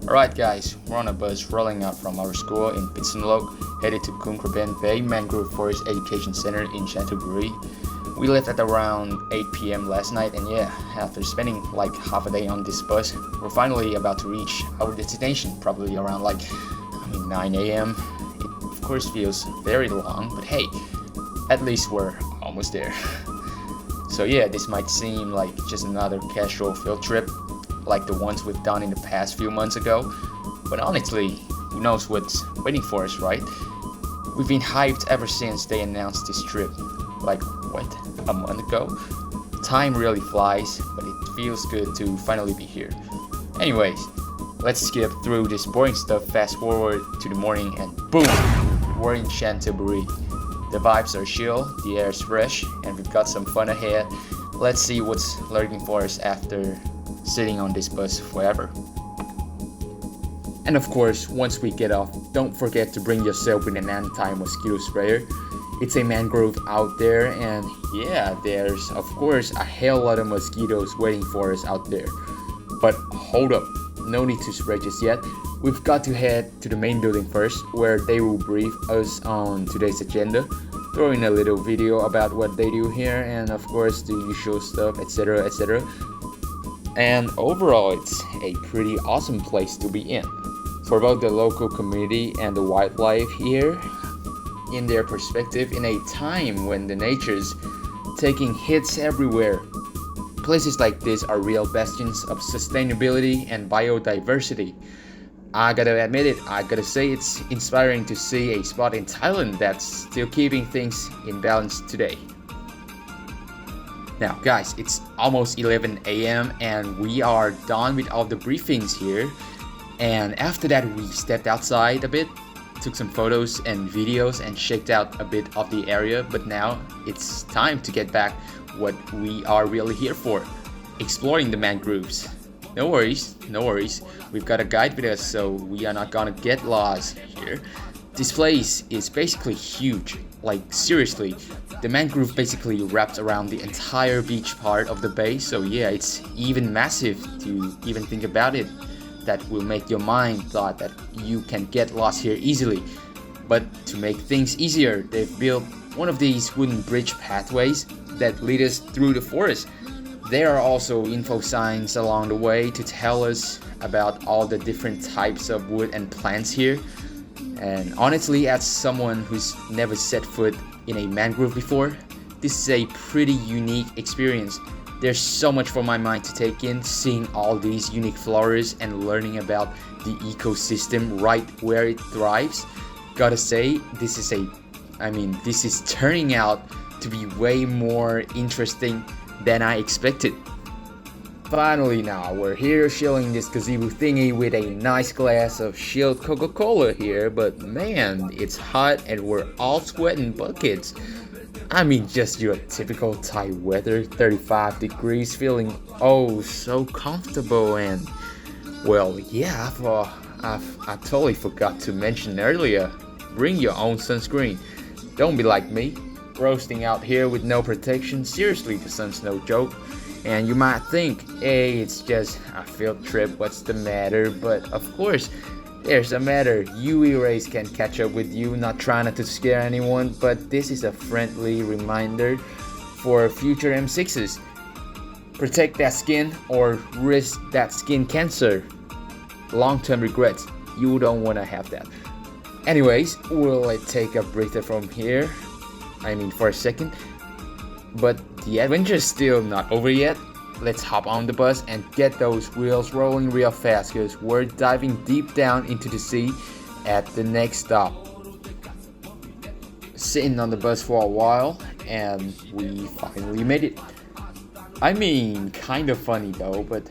Alright guys, we're on a bus rolling out from our school in Pittsburgh, headed to Kraben Bay Mangrove Forest Education Center in Chananyu. We left at around 8 p.m. last night, and yeah, after spending like half a day on this bus, we're finally about to reach our destination, probably around 9 a.m. It of course feels very long, but hey, at least we're almost there. So yeah, this might seem like just another casual field trip, like the ones we've done in the past few months ago, but honestly, who knows what's waiting for us, right? We've been hyped ever since they announced this trip, a month ago? Time really flies, but it feels good to finally be here. Anyways, let's skip through this boring stuff, fast forward to the morning, and boom! We're in Chananyu. The vibes are chill, the air is fresh, and we've got some fun ahead. Let's see what's lurking for us after sitting on this bus forever. And of course, once we get off, don't forget to bring yourself with an anti-mosquito sprayer. It's a mangrove out there, and yeah, there's of course a hell lot of mosquitoes waiting for us out there. But hold up, no need to spray just yet. We've got to head to the main building first, where they will brief us on today's agenda, throw in a little video about what they do here, and of course the usual stuff, etc, etc. And overall, it's a pretty awesome place to be in, for both the local community and the wildlife here, in their perspective, in a time when the nature's taking hits everywhere. Places like this are real bastions of sustainability and biodiversity. I gotta admit it, I gotta say it's inspiring to see a spot in Thailand that's still keeping things in balance today. Now guys, it's almost 11 a.m. and we are done with all the briefings here. And after that we stepped outside a bit, took some photos and videos and checked out a bit of the area. But now it's time to get back what we are really here for, exploring the mangroves. No worries, we've got a guide with us, so we are not gonna get lost here. This place is basically huge, like seriously. The mangrove basically wraps around the entire beach part of the bay, so yeah, it's even massive to even think about it. That will make your mind thought that you can get lost here easily. But to make things easier, they've built one of these wooden bridge pathways that lead us through the forest. There are also info signs along the way to tell us about all the different types of wood and plants here. And honestly, as someone who's never set foot in a mangrove before, this is a pretty unique experience. There's so much for my mind to take in, seeing all these unique flowers and learning about the ecosystem right where it thrives. Gotta say, this is turning out to be way more interesting than I expected. Finally now, we're here chilling this gazebo thingy with a nice glass of chilled Coca-Cola here, but man, it's hot and we're all sweating buckets. Just your typical Thai weather, 35 degrees, feeling oh so comfortable. And well, yeah, I totally forgot to mention earlier, bring your own sunscreen. Don't be like me, roasting out here with no protection. Seriously, the sun's no joke. And you might think, hey, it's just a field trip, what's the matter? But of course, there's a matter. UV rays can catch up with you, not trying to scare anyone, but this is a friendly reminder for future M6s. Protect that skin or risk that skin cancer. Long-term regrets, you don't want to have that. Anyways, we'll take a breather from here, for a second. But the adventure's still not over yet. Let's hop on the bus and get those wheels rolling real fast, because we're diving deep down into the sea at the next stop. Sitting on the bus for a while and we finally made it. Kind of funny though, but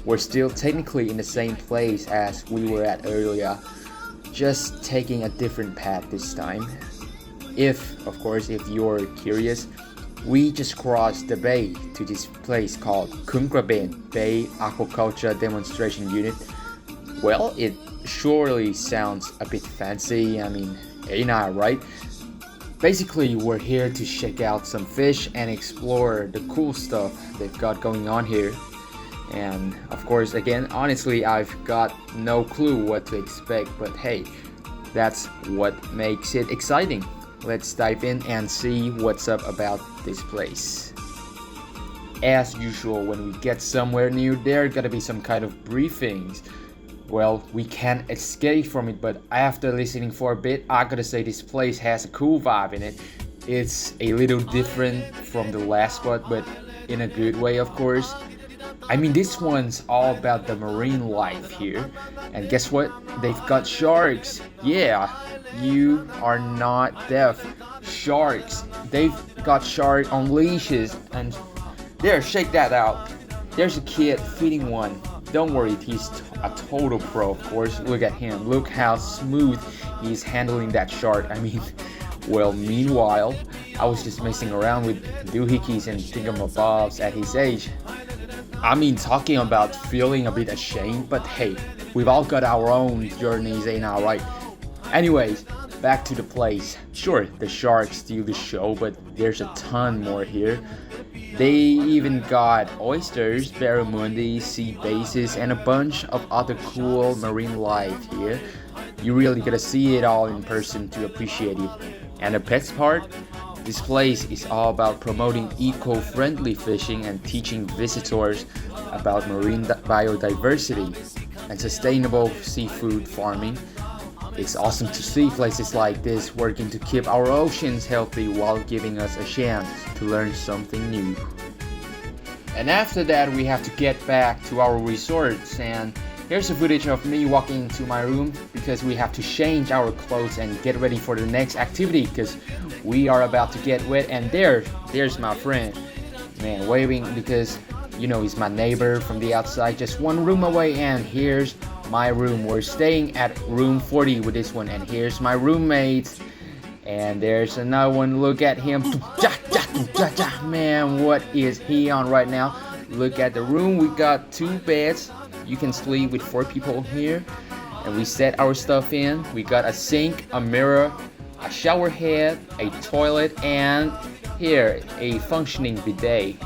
we're still technically in the same place as we were at earlier, just taking a different path this time. If you're curious, we just crossed the bay to this place called Kraben Bay Aquaculture Demonstration Unit. Well, it surely sounds a bit fancy, ain't I right? Basically, we're here to check out some fish and explore the cool stuff they've got going on here. And of course, again, honestly, I've got no clue what to expect, but hey, that's what makes it exciting. Let's dive in and see what's up about this place. As usual, when we get somewhere new, there gotta be some kind of briefings. Well, we can't escape from it, but after listening for a bit, I gotta say this place has a cool vibe in it. It's a little different from the last spot, but in a good way, of course. I mean, this one's all about the marine life here. And guess what? They've got sharks. Yeah, you are not deaf. Sharks. They've got shark on leashes. And there, check that out. There's a kid feeding one. Don't worry, he's a total pro, of course. Look at him. Look how smooth he's handling that shark. I mean, well, meanwhile, I was just messing around with doohickeys and thingamabobs at his age. I mean, talking about feeling a bit ashamed, but hey, we've all got our own journeys, ain't I right? Anyways, back to the place. Sure, the sharks steal the show, but there's a ton more here. They even got oysters, barramundi, sea bases, and a bunch of other cool marine life here. You really gotta see it all in person to appreciate it. And the pets part? This place is all about promoting eco-friendly fishing and teaching visitors about marine biodiversity and sustainable seafood farming. It's awesome to see places like this working to keep our oceans healthy while giving us a chance to learn something new. And after that, we have to get back to our resorts, and here's a footage of me walking into my room because we have to change our clothes and get ready for the next activity because we are about to get wet. And there's my friend, man, waving because you know he's my neighbor from the outside, just one room away. And here's my room. We're staying at room 40 with this one, and here's my roommates. And there's another one. Look at him. Man, what is he on right now? Look at the room. We got 2 beds. You can sleep with 4 people here. And we set our stuff in. We got a sink, a mirror, a shower head, a toilet, and here, a functioning bidet.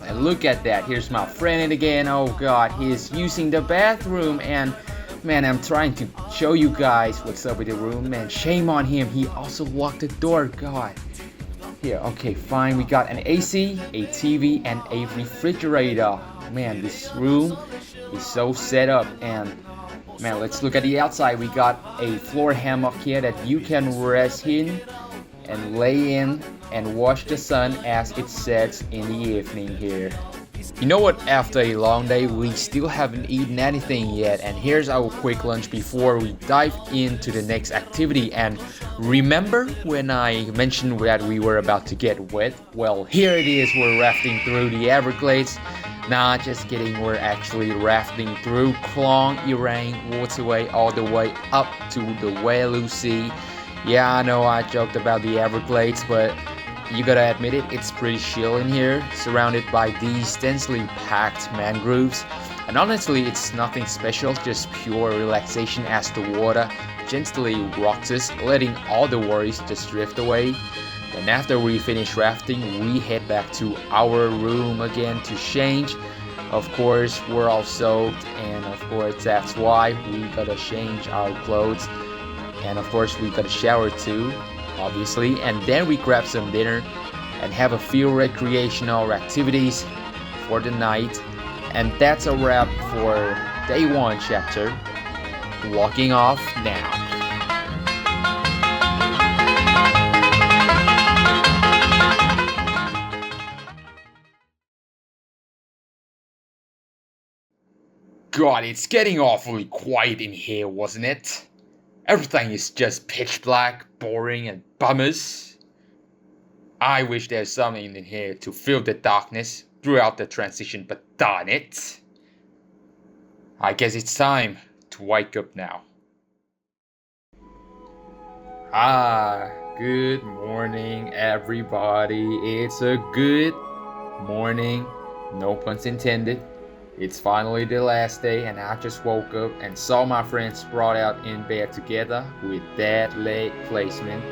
And look at that. Here's my friend again. Oh god, he's using the bathroom. And man, I'm trying to show you guys what's up with the room. Man, shame on him. He also locked the door. God. Here, okay, fine. We got an AC, a TV, and a refrigerator. Man, this room is so set up. And man, let's look at the outside. We got a floor hammock here that you can rest in and lay in and watch the sun as it sets in the evening here. You know what, after a long day, we still haven't eaten anything yet, and here's our quick lunch before we dive into the next activity. And remember when I mentioned that we were about to get wet? Well, here it is. We're rafting through the Everglades. Nah, just kidding, we're actually rafting through Klong Irang waterway all the way up to the Whaloo Sea. Yeah, I know I joked about the Everglades, but you gotta admit it, it's pretty chill in here, surrounded by these densely packed mangroves. And honestly, it's nothing special, just pure relaxation as the water gently rocks us, letting all the worries just drift away. Then after we finish rafting, we head back to our room again to change. Of course, we're all soaked, and of course that's why we gotta change our clothes. And of course we gotta shower too, obviously, and then we grab some dinner and have a few recreational activities for the night. And that's a wrap for day 1 chapter. Walking off now. God, it's getting awfully quiet in here, wasn't it? Everything is just pitch black, boring, and bummers. I wish there's something in here to fill the darkness throughout the transition, but darn it. I guess it's time to wake up now. Good morning, everybody. It's a good morning, no puns intended. It's finally the last day, and I just woke up and saw my friends sprawled out in bed together with that leg placement.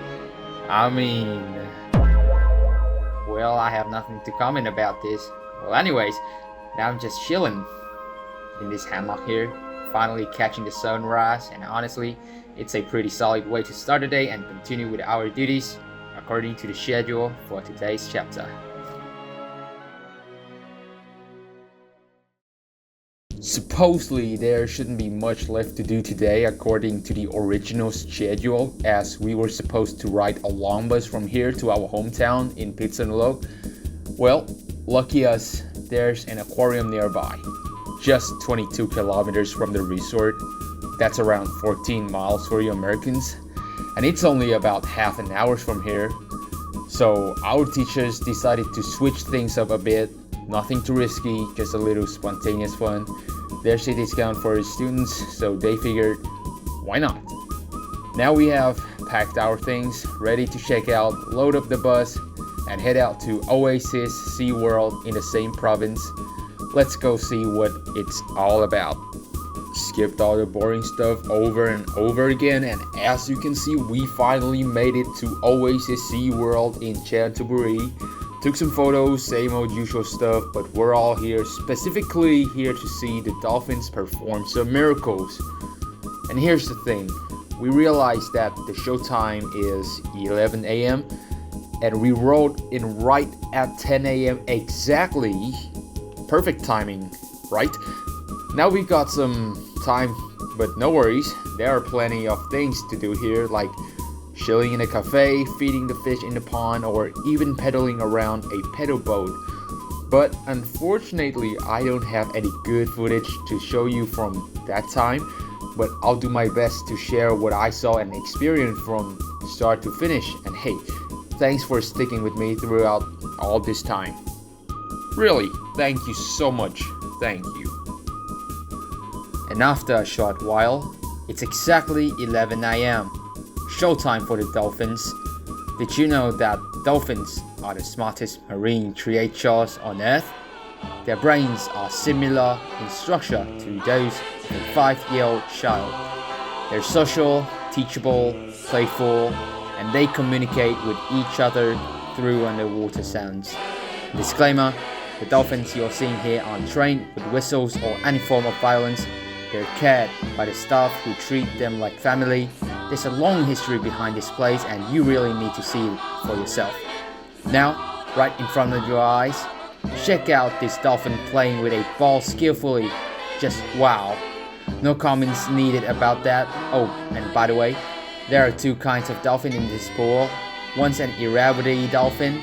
I mean, well, I have nothing to comment about this. Well, anyways, Now I'm just chilling in this hammock here, finally catching the sunrise, and honestly, it's a pretty solid way to start the day and continue with our duties according to the schedule for today's chapter. Supposedly, there shouldn't be much left to do today according to the original schedule, as we were supposed to ride a long bus from here to our hometown in Pitsanulok. Well, lucky us, there's an aquarium nearby, just 22 kilometers from the resort. That's around 14 miles for you Americans, and it's only about half an hour from here. So our teachers decided to switch things up a bit. Nothing too risky, just a little spontaneous fun. There's a discount for students, so they figured, why not? Now we have packed our things, ready to check out, load up the bus, and head out to Oasis SeaWorld in the same province. Let's go see what it's all about. Skipped all the boring stuff over and over again, and as you can see, we finally made it to Oasis SeaWorld in Chantaburi. Took some photos, same old usual stuff, but we're all here specifically here to see the dolphins perform some miracles. And here's the thing, we realized that the show time is 11 a.m. and we rode in right at 10 a.m. exactly. Perfect timing, right? Now we got some time, but no worries, there are plenty of things to do here, like chilling in a cafe, feeding the fish in the pond, or even pedaling around a pedal boat. But unfortunately, I don't have any good footage to show you from that time, but I'll do my best to share what I saw and experienced from start to finish. And hey, thanks for sticking with me throughout all this time. Really, thank you so much. Thank you. And after a short while, it's exactly 11 a.m. Showtime for the dolphins. Did you know that dolphins are the smartest marine creatures on Earth? Their brains are similar in structure to those of a 5-year-old child. They're social, teachable, playful, and they communicate with each other through underwater sounds. Disclaimer, the dolphins you're seeing here aren't trained with whistles or any form of violence. They're cared by the staff who treat them like family. There's a long history behind this place and you really need to see it for yourself. Now, right in front of your eyes, check out this dolphin playing with a ball skillfully. Just wow. No comments needed about that. Oh, and by the way, there are two kinds of dolphin in this pool. One's an Irrawaddy dolphin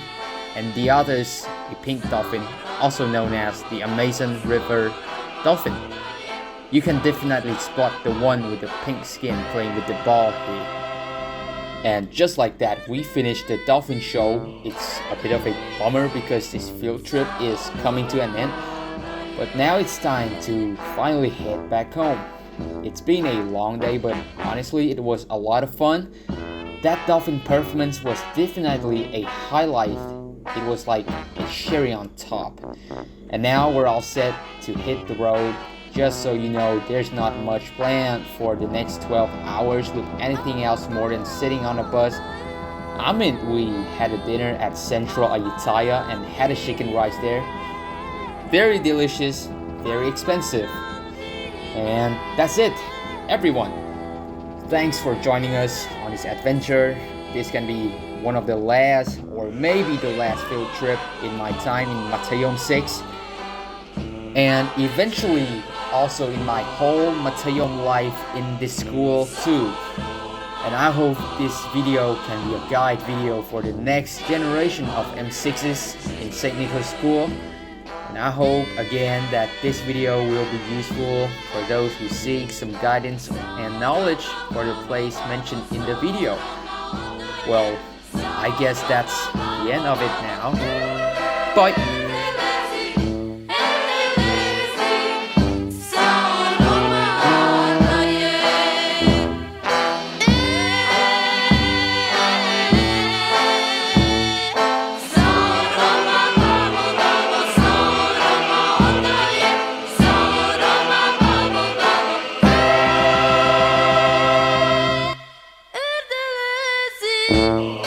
and the other's a pink dolphin, also known as the Amazon River dolphin. You can definitely spot the one with the pink skin playing with the ball here. And just like that, we finished the dolphin show. It's a bit of a bummer because this field trip is coming to an end. But now it's time to finally head back home. It's been a long day, but honestly, it was a lot of fun. That dolphin performance was definitely a highlight. It was like a cherry on top. And now we're all set to hit the road. Just so you know, there's not much planned for the next 12 hours with anything else more than sitting on a bus. I mean, we had a dinner at Central Ayutthaya and had a chicken rice there. Very delicious, very expensive. And that's it, everyone. Thanks for joining us on this adventure. This can be one of the last, or maybe the last field trip in my time in Matayom 6. And eventually also in my whole Matayom life in this school too. And I hope this video can be a guide video for the next generation of M6s in St. Nicholas School. And I hope again that this video will be useful for those who seek some guidance and knowledge for the place mentioned in the video. Well, I guess that's the end of it now. Bye! Thank you.